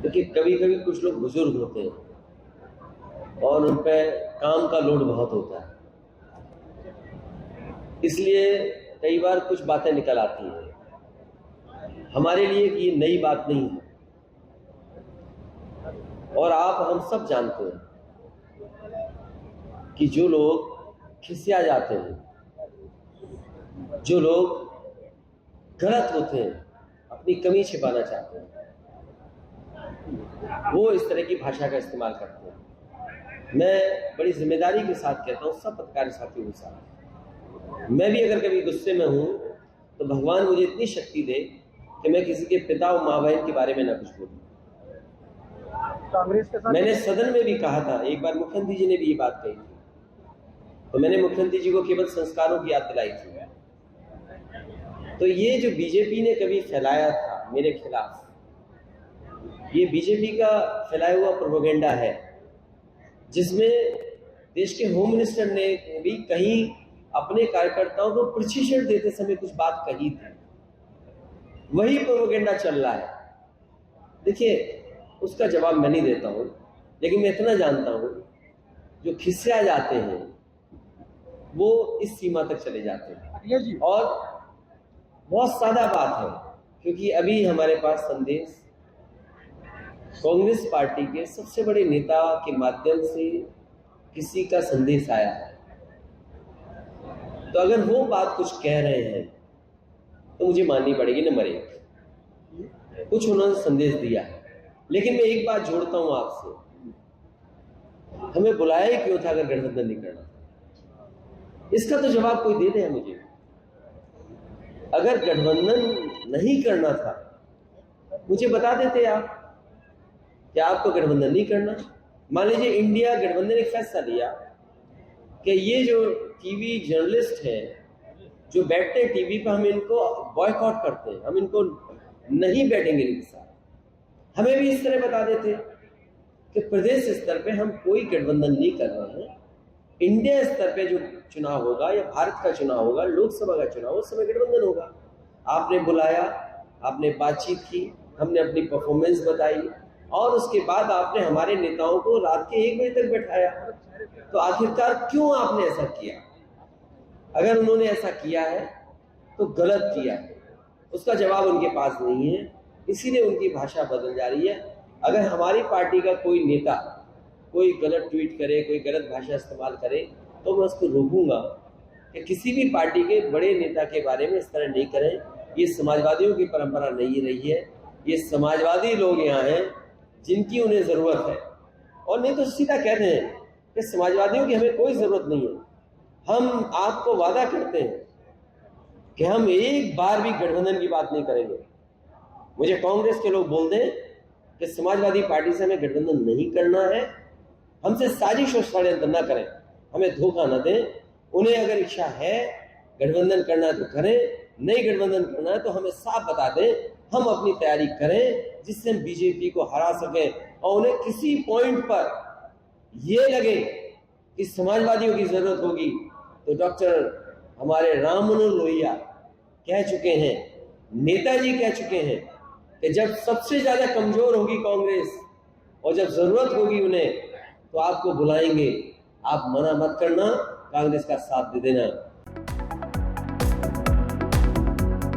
क्योंकि कभी कभी कुछ लोग बुजुर्ग होते हैं और उन पर काम का लोड बहुत होता है, इसलिए कई बार कुछ बातें निकल आती हैं। हमारे लिए ये नई बात नहीं है और आप हम सब जानते हैं कि जो लोग खिसिया जाते हैं, जो लोग गलत होते हैं, अपनी कमी छिपाना चाहते हैं, वो इस तरह की भाषा का इस्तेमाल करते हैं। मैं बड़ी जिम्मेदारी के साथ कहता हूँ सब पत्रकार साथियों के साथ, मैं भी अगर कभी गुस्से में हूँ तो भगवान मुझे इतनी शक्ति दे कि मैं किसी के पिता और माँ बहन के बारे में ना कुछ बोलूं। कांग्रेस के साथ मैंने सदन में भी कहा था, एक बार मुख्यमंत्री जी ने भी ये बात कही थी, तो मैंने मुख्यमंत्री जी को केवल संस्कारों की याद दिलाई थी। तो ये जो बीजेपी ने कभी फैलाया था मेरे खिलाफ, ये बीजेपी का फैलाया हुआ प्रोपेगेंडा है, जिसमें देश के होम मिनिस्टर ने भी कहीं अपने कार्यकर्ताओं को प्रशिक्षण देते समय कुछ बात कही थी, वही प्रोपेगेंडा चल रहा है। देखिए, उसका जवाब मैं नहीं देता हूं, लेकिन मैं इतना जानता हूं जो खिसिया जाते हैं वो इस सीमा तक चले जाते हैं। और बहुत सादा बात है, क्योंकि अभी हमारे पास संदेश कांग्रेस पार्टी के सबसे बड़े नेता के माध्यम से किसी का संदेश आया है, तो अगर वो बात कुछ कह रहे हैं तो मुझे माननी पड़ेगी। नंबर एक, कुछ उन्होंने संदेश दिया है, लेकिन मैं एक बात जोड़ता हूं आपसे, हमें बुलाया ही क्यों था अगर गठबंधन नहीं करना था? इसका तो जवाब कोई दे दे मुझे। अगर गठबंधन नहीं करना था मुझे बता देते आप कि आपको गठबंधन नहीं करना। मान लीजिए इंडिया गठबंधन ने एक फैसला लिया कि ये जो टीवी जर्नलिस्ट हैं जो बैठते हैं टीवी पर, हम इनको बॉयकॉट करते हैं, हम इनको नहीं बैठेंगे इनके साथ। हमें भी इस तरह बता देते कि प्रदेश स्तर पे हम कोई गठबंधन नहीं कर रहे हैं, इंडिया स्तर पे जो चुनाव होगा या भारत का चुनाव होगा, लोकसभा का चुनाव, उस समय गठबंधन होगा। आपने बुलाया, आपने बातचीत की, हमने अपनी परफॉर्मेंस बताई और उसके बाद आपने हमारे नेताओं को रात के 1 बजे तक बैठाया। तो आखिरकार क्यों आपने ऐसा किया? अगर उन्होंने ऐसा किया है तो गलत किया है, उसका जवाब उनके पास नहीं है, इसीलिए उनकी भाषा बदल जा रही है। अगर हमारी पार्टी का कोई नेता कोई गलत ट्वीट करे, कोई गलत भाषा इस्तेमाल करे, तो मैं उसको रोकूंगा कि किसी भी पार्टी के बड़े नेता के बारे में इस तरह नहीं करें। ये समाजवादियों की परंपरा नहीं रही है, ये समाजवादी लोग यहाँ हैं जिनकी उन्हें ज़रूरत है, और नहीं तो सीधा कह रहे हैं कि समाजवादियों की हमें कोई ज़रूरत नहीं है। हम आपको वादा करते हैं कि हम एक बार भी गठबंधन की बात नहीं करेंगे। मुझे कांग्रेस के लोग बोल दें कि समाजवादी पार्टी से हमें गठबंधन नहीं करना है, हमसे साजिश और षड्यंत्र न करें, हमें धोखा न दें। उन्हें अगर इच्छा है गठबंधन करना है तो करें, नहीं गठबंधन करना है तो हमें साफ बता दें, हम अपनी तैयारी करें जिससे हम बीजेपी को हरा सकें। और उन्हें किसी पॉइंट पर यह लगे कि समाजवादियों की जरूरत होगी तो डॉक्टर हमारे राम मनोहर लोहिया कह चुके हैं, नेताजी कह चुके हैं कि जब सबसे ज्यादा कमजोर होगी कांग्रेस और जब जरूरत होगी उन्हें तो आपको बुलाएंगे, आप मना मत करना, कांग्रेस का साथ दे देना।